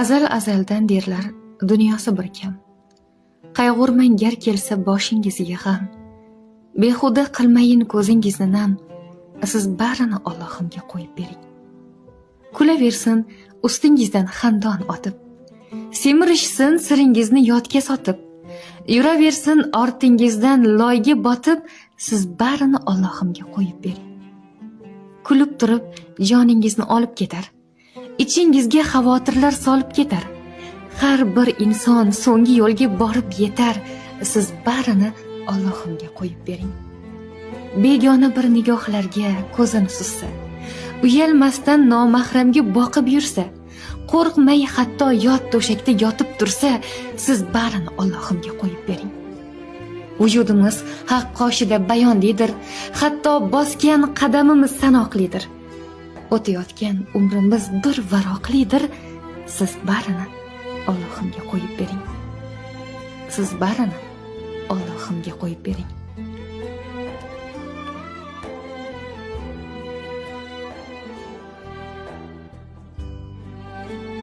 Azal-azaldan derlar, dunyosi bir kam. Qayg'urmang gar kelsa boshingizga g'am. Behuda qilmayin ko'zingizni nam. Siz barini Allohimga qo'yib bering. Kulaversin ustingizdan xandon otib. Semirishsin siringizni yotga sotib. Yuraversin ortingizdan loyga botib, siz barini Allohimga qo'yib bering. Kulib turib joningizni olib ketar. Ichingizga xavotirlar solib ketar. Har bir inson so'nggi yo'lga borib yetar. Siz barini Allohimga qo'yib bering. Begona bir nigohlarga ko'zini sussa, uyalmasdan nomahramga boqib yursa, qo'rqmay hatto yot to'shakda yotib tursa, siz barini Allohimga qo'yib bering. Vujudimiz haq qoshida bayonlidir, hatto bosgan qadamimiz sanoqlidir. O'tayotgan umrimiz bir varoqlidir, siz barini Allohimga qo'yib bering. Siz barini Allohimga qo'yib bering.